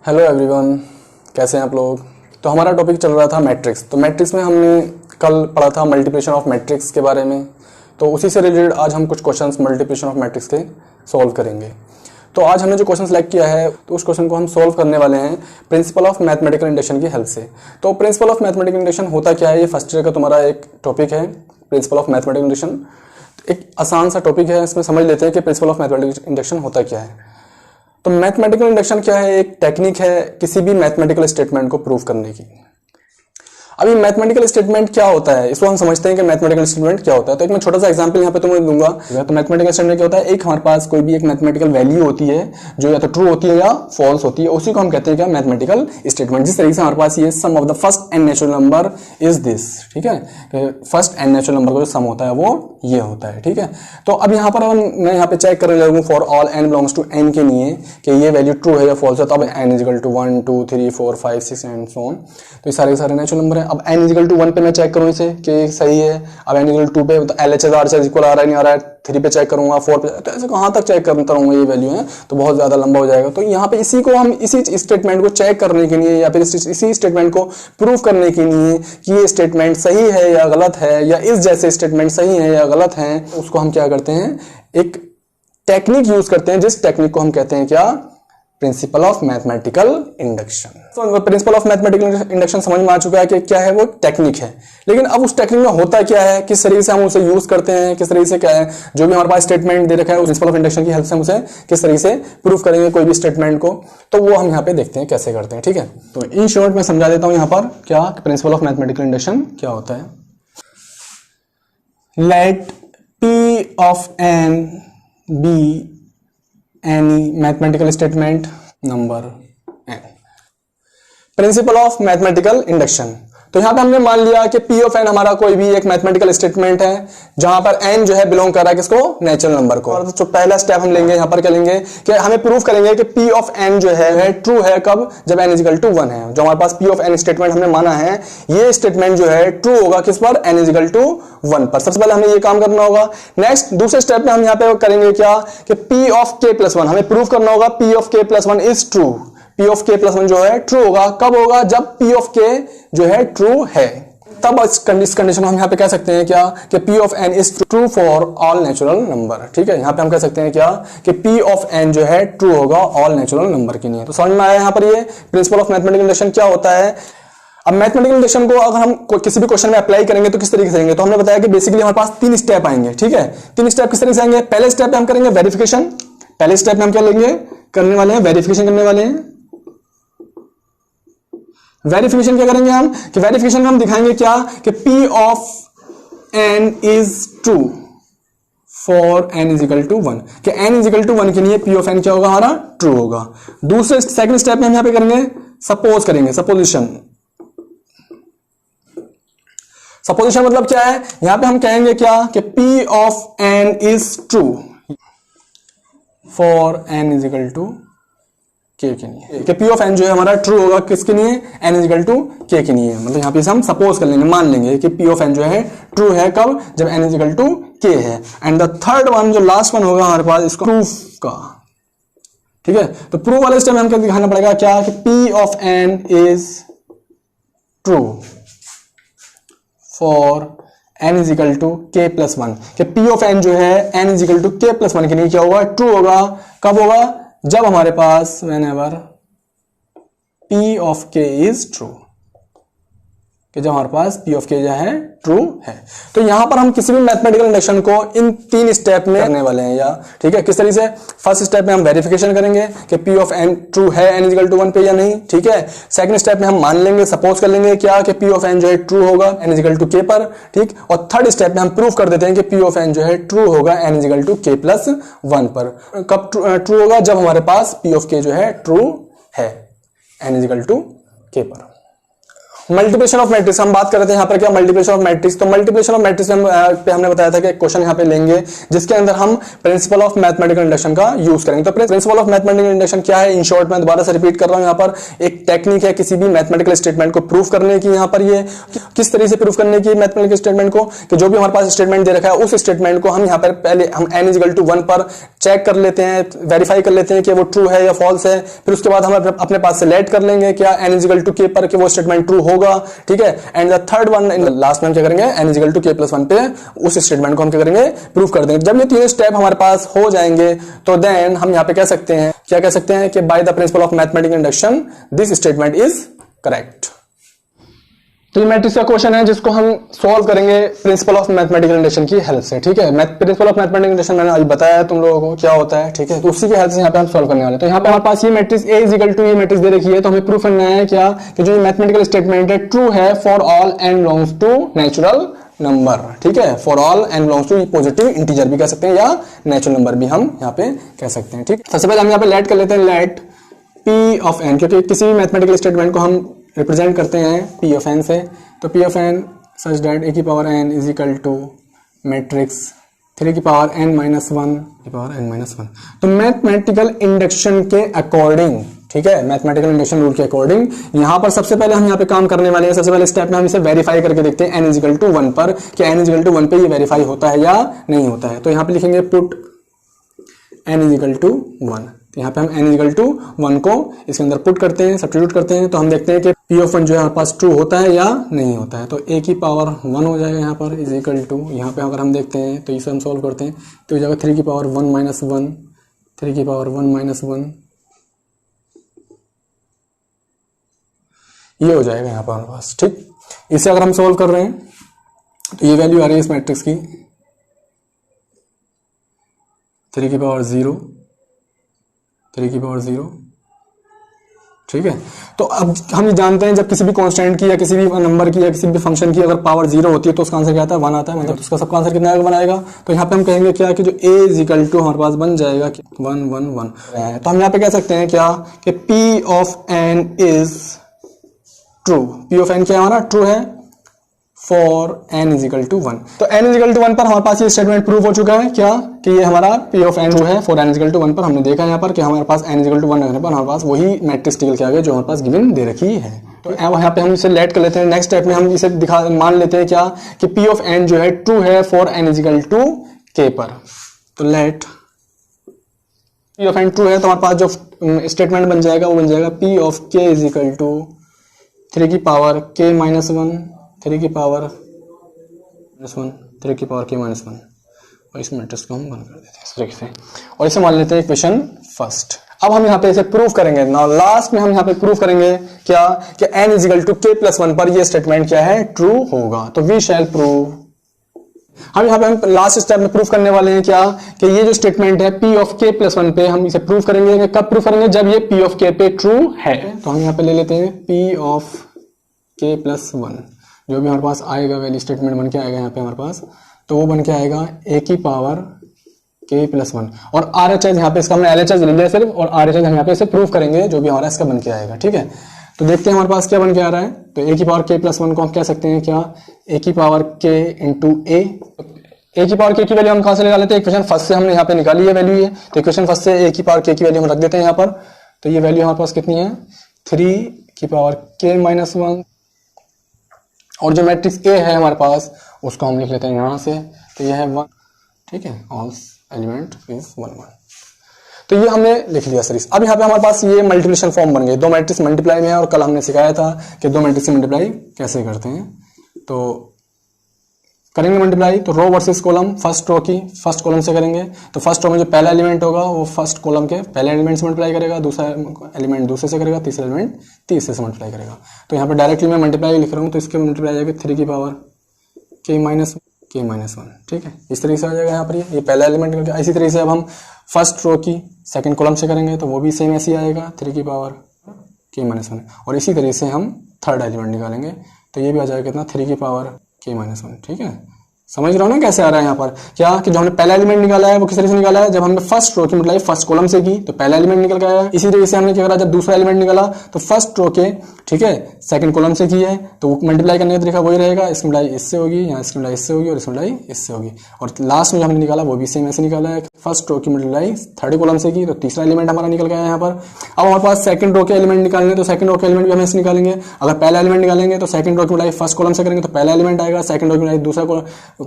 Hello everyone, कैसे हैं आप लोग। तो हमारा टॉपिक चल रहा था मैट्रिक्स। तो मैट्रिक्स में हमने कल पढ़ा था मल्टीप्लिकेशन ऑफ मैट्रिक्स के बारे में। तो उसी से रिलेटेड आज हम कुछ क्वेश्चंस मल्टीप्लिकेशन ऑफ मैट्रिक्स के सॉल्व करेंगे। तो आज हमने जो क्वेश्चन सेलेक्ट किया है तो उस क्वेश्चन को हम सॉल्व करने वाले हैं प्रिंसिपल ऑफ मैथमेटिकल इंडक्शन की हेल्प से। तो प्रिंसिपल ऑफ मैथमेटिकल इंडक्शन होता क्या है, ये फर्स्ट ईयर का तुम्हारा एक टॉपिक है, प्रिंसिपल ऑफ मैथमेटिकल इंडक्शन। एक आसान सा टॉपिक है, इसमें समझ लेते हैं कि प्रिंसिपल ऑफ मैथमेटिकल इंडक्शन होता क्या है। तो मैथमेटिकल इंडक्शन क्या है, एक टेक्निक है किसी भी मैथमेटिकल स्टेटमेंट को प्रूव करने की। अभी मैथमेटिकल स्टेटमेंट क्या होता है, इसको हम समझते हैं कि मैथमेटिकल स्टेटमेंट क्या होता है। तो एक मैं छोटा सा एग्जांपल यहाँ पे तुम्हें दूंगा। तो मैथमेटिकल स्टेटमेंट क्या होता है, एक हमारे पास कोई भी एक मैथमेटिकल वैल्यू होती है जो या तो ट्रू होती है या फॉल्स होती है, उसी को हम कहते हैं क्या, मैथमेटिकल स्टेटमेंट। जिस तरीके से हमारे पास ये sum of the first n natural number is this, ठीक है, फर्स्ट एन नेचुरल नंबर का जो सम होता है वो ये होता है, ठीक है। तो अब यहाँ पर मैं यहाँ पे चेक करने लगूँ for all N belongs to N के लिए कि ये वैल्यू ट्रू है या फॉल्स है। तो अब N is equal to 1 2 3 4 5 6 and so on. तो ये सारे नेचुरल नंबर है। अब एन इजिकल टू 1 पे मैं चेक करूं इसे कि सही है। अब एन इक्वल 2 पे तो LHS RHS इक्वल आ रहा है नहीं आ रहा है, 3 पे चेक करूंगा, 4 पे, तो ऐसे कहां तक चेक करता रहूंगा, ये वैल्यू है तो बहुत ज्यादा लंबा हो जाएगा। तो यहाँ पे इसी को हम इसी स्टेटमेंट को चेक करने के लिए या फिर इसी स्टेटमेंट को प्रूव करने के लिए कि ये स्टेटमेंट सही है या गलत है, या इस जैसे स्टेटमेंट सही है या गलत है, उसको हम क्या करते हैं, एक टेक्निक यूज करते हैं, जिस टेक्निक को हम कहते हैं क्या, प्रिंसिपल ऑफ मैथमेटिकल इंडक्शन। तो प्रिंसिपल ऑफ मैथमेटिकल इंडक्शन समझ में आ चुका है कि क्या है, वो टेक्निक है। लेकिन अब उस टेक्निक में होता क्या है, किस तरीके से हम उसे यूज करते हैं, किस तरीके से क्या है, जो भी हमारे पास स्टेटमेंट दे रखा है उस प्रिंसिपल ऑफ इंडक्शन की हेल्प से हम उसे किस तरीके से प्रूव करेंगे कोई भी स्टेटमेंट को, तो वो हम यहाँ पे देखते हैं कैसे करते हैं, ठीक है। तो इन शॉर्ट मैं समझा देता हूं यहाँ पर क्या प्रिंसिपल ऑफ मैथमेटिकल इंडक्शन क्या होता है। Let P of n be any mathematical statement number n। Principle of mathematical induction. तो यहां पे हमने मान लिया कि P of n हमारा कोई भी एक मैथमेटिकल स्टेटमेंट है जहां पर n जो है बिलोंग कर रहा है किसको, नेचुरल नंबर को। और तो पहला स्टेप हम लेंगे यहां पर क्या लेंगे कि हमें प्रूफ करेंगे कि P of n जो है ट्रू है कब, जब n इजिकल टू 1 है। जो हमारे पास P of n स्टेटमेंट हमने माना है, ये स्टेटमेंट जो है ट्रू होगा किस पर, n इजिकल टू 1 पर। सबसे पहले हमें ये काम करना होगा। नेक्स्ट दूसरे स्टेप में हम यहाँ पे करेंगे क्या कि P of k प्लस 1 हमें प्रूफ करना होगा P of k plus 1 is true. P of k plus 1 जो है ट्रू होगा, कब होगा, जब P of k जो है ट्रू है। तब इस कंडीशन को हम यहाँ पे कह सकते हैं क्या कि P of n is true for all natural number, ठीक है। यहाँ पे हम कह सकते हैं क्या कि P of n जो है ट्रू होगा ऑल नेचुरल नंबर के लिए। तो समझ में आया यहाँ पर ये प्रिंसिपल ऑफ मैथमेटिकल इंडक्शन क्या होता है। अब मैथमेटिकल इंडक्शन को अगर हम किसी भी क्वेश्चन में अप्लाई करेंगे तो किस तरीके से करेंगे, तो हमने बताया कि बेसिकली हमारे पास 3 स्टेप आएंगे, ठीक है। 3 स्टेप किस तरीके से आएंगे, पहले स्टेप में हम करेंगे वेरिफिकेशन। पहले स्टेप में हम क्या लेंगे, करने वाले हैं वेरिफिकेशन करने वाले हैं। वेरिफिकेशन क्या करेंगे हम कि वेरिफिकेशन में हम दिखाएंगे क्या कि P of n is true for n is equal to 1, कि n इज इक्वल टू 1 के लिए P of n क्या होगा, हमारा ट्रू होगा। दूसरे सेकंड स्टेप में हम यहां पे करेंगे सपोज करेंगे, सपोजिशन। सपोजिशन मतलब क्या है, यहां पे हम कहेंगे क्या कि P of n is true for n is equal to k के लिए, कि P of n जो है हमारा ट्रू होगा किसके लिए, n is equal to k के लिए। मतलब यहां पे हम सपोज कर लेंगे, मान लेंगे कि P of n जो है ट्रू है कब, जब n is equal to k है। एंड द थर्ड वन जो लास्ट वन होगा हमारे पास इसको प्रूफ का, ठीक है। तो प्रूफ वाले स्टेप में हमको दिखाना पड़ेगा क्या कि P of n is true for n is equal to k plus 1, कि P of n जो है n is equal to k plus 1 के लिए क्या होगा, ट्रू होगा। कब होगा, जब हमारे पास whenever P of k is true, कि जब हमारे पास P of k जो है ट्रू है। तो यहां पर हम किसी भी मैथमेटिकल इंडक्शन को इन 3 स्टेप में करने वाले हैं, या ठीक है, किस तरीके से। फर्स्ट स्टेप में हम वेरिफिकेशन करेंगे कि P of n ट्रू है n इक्वल टू 1 पे या नहीं, ठीक है। सेकंड स्टेप में हम मान लेंगे, सपोज कर लेंगे क्या कि P of n जो है ट्रू होगा n इक्वल टू k पर, ठीक। और थर्ड स्टेप में हम प्रूफ कर देते हैं कि P of n जो है ट्रू होगा n equal to k plus 1 पर। कब ट्रू होगा, जब हमारे पास P of k जो है ट्रू है n इक्वल टू k पर। मल्टीप्लिकेशन ऑफ मैट्रिक्स हम बात कर रहे थे यहाँ पर क्या मल्टीप्लिकेशन ऑफ मैट्रिक्स। तो मल्टीप्लिकेशन ऑफ मैट्रिक्स पे हमने बताया था कि एक क्वेश्चन यहाँ पे लेंगे जिसके अंदर हम प्रिंसिपल ऑफ मैथमेटिकल इंडक्शन का यूज करेंगे। तो प्रिंसिपल ऑफ मैथमेटिकल इंडक्शन क्या है, इन शॉर्ट में दोबारा से रिपीट कर रहा हूँ, यहाँ पर एक टेक्निक है किसी भी मैथमेटिकल स्टेटमेंट को प्रूव करने की। यहाँ पर ये किस तरीके से प्रूव करने की मैथमेटिकल स्टेटमेंट को, कि जो भी हमारे पास स्टेटमेंट दे रखा है उस स्टेटमेंट को हम यहाँ पर पहले हम n=1 पर चेक कर लेते हैं, वेरीफाई कर लेते हैं कि वो ट्रू है या फॉल्स है। फिर उसके बाद हम अपने पास से लेट कर लेंगे क्या n=k पर कि वो स्टेटमेंट ट्रू होगा, ठीक है। And the third one in last में हम क्या करेंगे, n=k+1 पे उस स्टेटमेंट को हम क्या करेंगे, प्रूव कर देंगे। जब ये तीनों स्टेप हमारे पास हो जाएंगे तो देन हम यहाँ पे कह सकते हैं, क्या कह सकते हैं कि by the principal of mathematical induction this statement is correct. तो ये मैट्रिक्स का क्वेश्चन है जिसको हम सॉल्व करेंगे प्रिंसिपल ऑफ मैथमेटिकल इंडक्शन की हेल्प से, ठीक है। प्रिंसिपल ऑफ मैथमेटिकल इंडक्शन मैंने अभी बताया तुम लोगों को क्या होता है, ठीक है। तो उसी की हेल्प से यहाँ पे हम सॉल्व करने वाले हैं। तो यहाँ पे हमारे पास ये मैट्रिक्स A=, ये मैट्रिक्स दे रखी है, तो हमें प्रूफ करना है क्या कि जो मैथमेटिकल स्टेटमेंट है ट्रू है for all n belongs to natural number, ठीक है। For all n belongs to positive integer भी कह सकते हैं या नेचुरल नंबर भी हम यहाँ पे कह सकते हैं, ठीक। सबसे पहले हम यहाँ पे लेट कर लेते हैं, लेट P ऑफ n, क्योंकि किसी भी मैथमेटिकल स्टेटमेंट को हम रिप्रेजेंट करते हैं P ऑफ n से। तो P of n such that a⁴n is equal to matrix 3n-1 तो मैथमेटिकल इंडक्शन के अकॉर्डिंग, ठीक है, मैथमेटिकल इंडक्शन रूल के अकॉर्डिंग यहां पर सबसे पहले हम यहाँ पे काम करने वाले हैं। सबसे पहले स्टेप में हम इसे वेरीफाई करके देखते हैं n=1 पर कि n=1 पे ये वेरीफाई होता है या नहीं होता है। तो यहाँ पे लिखेंगे पुट n=1। तो यहाँ पे हम n=1 को इसके अंदर पुट करते हैं, सब्स्टिट्यूट करते हैं, तो हम देखते हैं कि P ऑफ 1 जो है हमारे पास ट्रू होता है या नहीं होता है। तो a⁴1 हो जाएगा यहाँ पर इज इक्वल टू, यहाँ पे अगर हम देखते हैं तो इसे हम सॉल्व करते हैं तो हो जाएगा 3⁻1 -1 ये हो जाएगा यहाँ पर हमारे पास, ठीक। इसे अगर हम सॉल्व कर रहे हैं तो ये वैल्यू आ रही है इस मैट्रिक्स की 3⁻0, ठीक है। तो अब हम जानते हैं जब किसी भी कांस्टेंट की या किसी भी नंबर की या किसी भी फंक्शन की अगर पावर 0 होती है तो उसका आंसर क्या आता है, 1 आता है, मतलब उसका सबका आंसर कितना बनाएगा। तो यहाँ पे हम कहेंगे क्या कि जो a= हमारे पास बन जाएगा 1 1 1। तो हम यहाँ पे कह सकते हैं क्या कि P of n is true. P of n क्या हमारा ट्रू है फॉर n=1। तो n=1 पर हमारे पास ये स्टेटमेंट प्रूव हो चुका है क्या कि ये हमारा P ऑफ n ट्रू है फॉर n=1 पर। हमने देखा यहाँ पर कि हमारे पास n=1 रखने पर हमारे पास वही मैट्रिक्स निकल के आ गया जो हमारे पास गिवन दे रखी है। तो यहाँ पे हम इसे लेट कर लेते हैं। नेक्स्ट स्टेप में हम इसे मान लेते हैं क्या कि P ऑफ n जो है ट्रू है फॉर n=k पर। तो let P of n true है तो हमारे पास जो स्टेटमेंट बन जाएगा वो बन जाएगा P ऑफ k = 3⁻k-1 और इस मैट्रिक्स को हम बंद कर देते हैं इस तरीके से और इसे मान लेते हैं इक्वेशन फर्स्ट। अब हम यहाँ पे इसे प्रूव करेंगे। नाउ लास्ट में हम यहाँ पे प्रूव करेंगे क्या कि n=k+1 पर ये स्टेटमेंट क्या है ट्रू होगा। तो वी शैल प्रूव, हम यहाँ पे हम लास्ट स्टेप में प्रूव करने वाले हैं क्या कि ये जो स्टेटमेंट है P ऑफ k+1 पे हम इसे प्रूव करेंगे। कब प्रूव करेंगे, जब ये P ऑफ k पे ट्रू है। तो हम यहाँ पे ले लेते हैं P ऑफ k+1 जो भी हमारे पास आएगा वैल्यू स्टेटमेंट बन के आएगा यहाँ पे हमारे पास, तो वो बन के आएगा a⁻k+1 और RHS यहाँ पे इसका हमने LHS ले लिया सिर्फ और RHS हम यहाँ पे इसे प्रूव करेंगे जो भी हमारा इसका बन के आएगा, ठीक है। तो देखते हैं हमारे पास क्या बन के आ रहा है। तो a⁻k+1 को हम कह सकते हैं क्या a⁻k × a। a⁻k की वैल्यू हम कहां से निकाल लेते हैं, इक्वेशन फर्स्ट से हमने यहाँ पे निकाली है वैल्यू ये। तो इक्वेशन फर्स्ट से a⁻k की वैल्यू हम रख देते हैं यहाँ पर। तो ये वैल्यू हमारे पास कितनी है 3⁻k-1 और जो मैट्रिक्स A है हमारे पास उसको हम लिख लेते हैं यहाँ से। तो ये है 1, ठीक है, ऑल एलिमेंट इज 1 1। तो ये हमने लिख लिया सर। अब यहाँ पे हमारे पास ये मल्टीप्लिकेशन फॉर्म बन गए, दो मैट्रिक्स मल्टीप्लाई में है और कल हमने सिखाया था कि दो मैट्रिक्स मल्टीप्लाई कैसे करते हैं। तो करेंगे मल्टीप्लाई, तो row versus column, first row की फर्स्ट कॉलम से करेंगे। तो फर्स्ट रो में जो पहला एलिमेंट होगा वो फर्स्ट कॉलम के पहले एलिमेंट से मल्टीप्लाई करेगा, दूसरा एलिमेंट दूसरे से करेगा, तीसरा एलिमेंट तीसरे से मल्टीप्लाई करेगा। तो यहाँ पे डायरेक्टली मैं मल्टीप्लाई लिख रहा हूँ तो इसके मल्टीप्लाई आ जाएगा 3⁻k-1, ठीक है, इस तरीके से आ जाएगा यहाँ पर ये पहला एलिमेंट निकल। इसी तरीके से अब हम फर्स्ट रो की सेकंड कॉलम से करेंगे तो वो भी सेम ऐसे ही आएगा 3⁻k-1 और इसी तरीके से हम थर्ड एलिमेंट निकालेंगे तो ये भी आ जाएगा कितना 3⁻k-1, ठीक है। समझ रहे हो ना कैसे आ रहा है यहाँ पर, क्या कि जो हमने पहला एलिमेंट निकाला है वो किस तरह से निकाला है, जब हमने फर्स्ट रो की मल्टीप्लाई फर्स्ट कॉलम से की तो पहला एलिमेंट निकल के आया। इसी तरीके से हमने क्या करा, जब दूसरा एलिमेंट निकाला तो फर्स्ट रो के, ठीक है, सेकंड कॉलम से की है, तो मल्टीप्लाई करने का तरीका वही रहेगा, इसकी मल्टीप्लाई इससे होगी, यहाँ इसकी मल्टीप्लाई इससे होगी और इसकी मल्टीप्लाई इससे होगी। और लास्ट में जो हमने निकाला वो भी सेम ऐसे निकाला है, फर्स्ट रो की मल्टीप्लाई थर्ड कॉलम से की तो तीसरा एलिमेंट हमारा निकल गया यहाँ पर। अब हमारे पास सेकंड रो के एलिमेंट निकालने, तो सेकंड रो के एलिमेंट भी हम ऐसे निकालेंगे। अगर पहला एलिमेंट निकालेंगे तो सेकंड रो की मल्टीप्लाई फर्स्ट कॉलम से करेंगे तो पहला एलिमेंट आएगा, सेकंड रो की मल्टीप्लाई दूसरा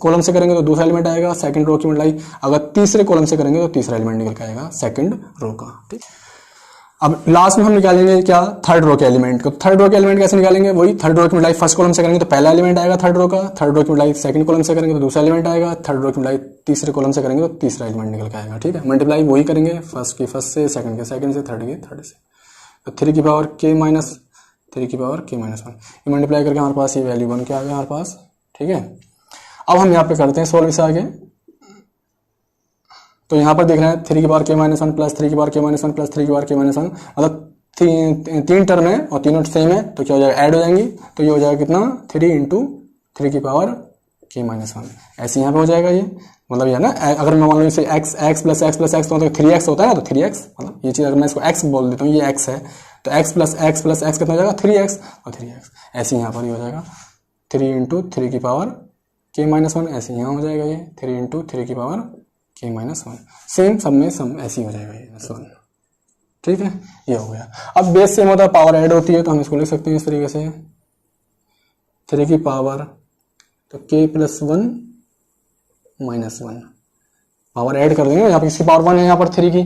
कॉलम से करेंगे तो दूसरा एलिमेंट आएगा, सेकंड रो की मल्टीप्लाई अगर तीसरे कॉलम से करेंगे तो तीसरा एलिमेंट निकल के आएगा सेकंड रो का। ठीक, अब लास्ट में हम निकालेंगे क्या, थर्ड रो के एलिमेंट को। थर्ड रो के एलिमेंट कैसे निकालेंगे, वही थर्ड रो की मल्टीप्लाई फर्स्ट कॉलम से करेंगे तो पहला एलिमेंट आएगा थर्ड रो का, थर्ड रो की मल्टीप्लाई सेकंड कॉलम से करेंगे तो दूसरा एलिमेंट आएगा, थर्ड रो की मल्टीप्लाई तीसरे कॉलम से करेंगे तो तीसरा एलिमेंट निकल के आएगा। ठीक है, मल्टीप्लाई वही करेंगे, फर्स्ट की फर्स्ट से, सेकंड के सेकंड से, थर्ड के थर्ड से। तो 3 की पावर k माइनस 3 की पावर k माइनस 1 ये मल्टीप्लाई करके हमारे पास ये वैल्यू बन के आ गया हमारे पास। ठीक है, अब हम यहाँ पे करते हैं सॉल्व इसे आगे। तो यहाँ पर देख रहे हैं 3 की पावर k माइनस 1 प्लस 3 की पावर k माइनस 1 प्लस 3 की पावर k माइनस 1, मतलब तीन टर्म है और तीनों सेम है, तो क्या हो जाएगा, ऐड हो जाएंगी, तो ये हो जाएगा कितना, 3 इंटू 3 की पावर k माइनस 1 ऐसे यहाँ पे हो जाएगा ये। मतलब ये है ना, अगर मैं मान लो इसे x plus x plus x तो 3x होता है ना, तो 3x मतलब ये चीज़ अगर मैं इसको x बोल देता हूँ, ये x है, तो x प्लस एक्स कितना हो जाएगा, 3x और 3x ऐसे यहाँ पर ये हो जाएगा 3 इंटू 3 की पावर k माइनस 1 ऐसे यहाँ हो जाएगा ये 3 इंटू 3 की पावर k माइनस 1 सेम सब में सम ऐसे ही हो जाएगा ये 1। ठीक है, ये हो गया। अब बेस सेम होता है, पावर ऐड होती है, तो हम इसको लिख सकते हैं इस तरीके से 3 की पावर तो k plus 1 minus 1 power add कर देंगे, यहाँ पे इसकी पावर 1 है यहाँ पर 3 की,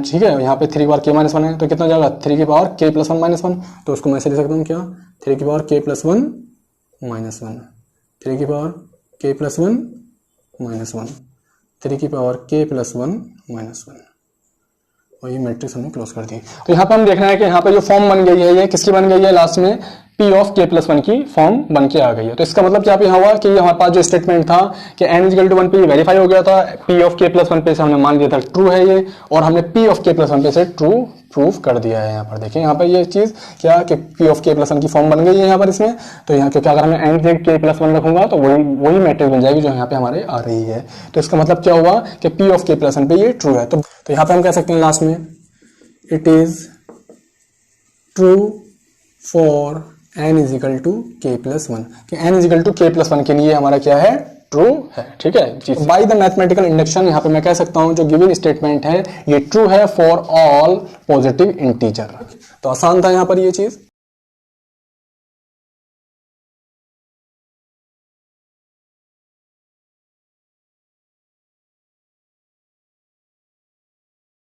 ठीक है, यहाँ पे 3 की पावर k माइनस 1 है, तो कितना हो जाएगा 3 की पावर k प्लस 1 माइनस 1, तो उसको मैं ऐसे लिख सकता हूँ क्या, 3 की पावर k प्लस 1 माइनस 1, 3 की पावर k प्लस 1 माइनस 1, 3 की पावर k प्लस 1 माइनस 1, और ये मैट्रिक्स हमने क्लोज कर दी। तो यहाँ पे हम देख रहे हैं कि यहाँ पे जो फॉर्म बन गई है ये किसकी बन गई है, लास्ट में p ऑफ k प्लस 1 की फॉर्म बन के आ गई है। तो इसका मतलब क्या यहाँ हुआ कि हमारे पास जो स्टेटमेंट था कि n इक्वल टू 1 पे वेरीफाई हो गया था, p ऑफ k प्लस 1 पे से हमने मान लिया था ट्रू है ये, और हमने p ऑफ k प्लस 1 पे से ट्रू प्रूफ कर दिया है। यहाँ पर देखिए यहाँ पर ये चीज क्या कि p ऑफ k प्लस 1 की फॉर्म बन गई है यहाँ पर इसमें। तो यहाँ क्योंकि अगर मैं n जगह k प्लस 1 रखूंगा तो वही मैट्रिक्स बन जाएगी जो यहाँ पे हमारे आ रही है। तो इसका मतलब क्या हुआ कि p ऑफ k प्लस 1 पे ये ट्रू है। तो यहाँ पे हम कह सकते हैं लास्ट में it is true for n is equal to k plus 1 कि n is equal to k plus 1 के लिए हमारा क्या है, ट्रू है। ठीक है, बाय द मैथमेटिकल इंडक्शन यहाँ पे मैं कह सकता हूँ जो गिवन स्टेटमेंट है ये ट्रू है फॉर ऑल पॉजिटिव इंटीजर। तो आसान था यहाँ पर ये चीज।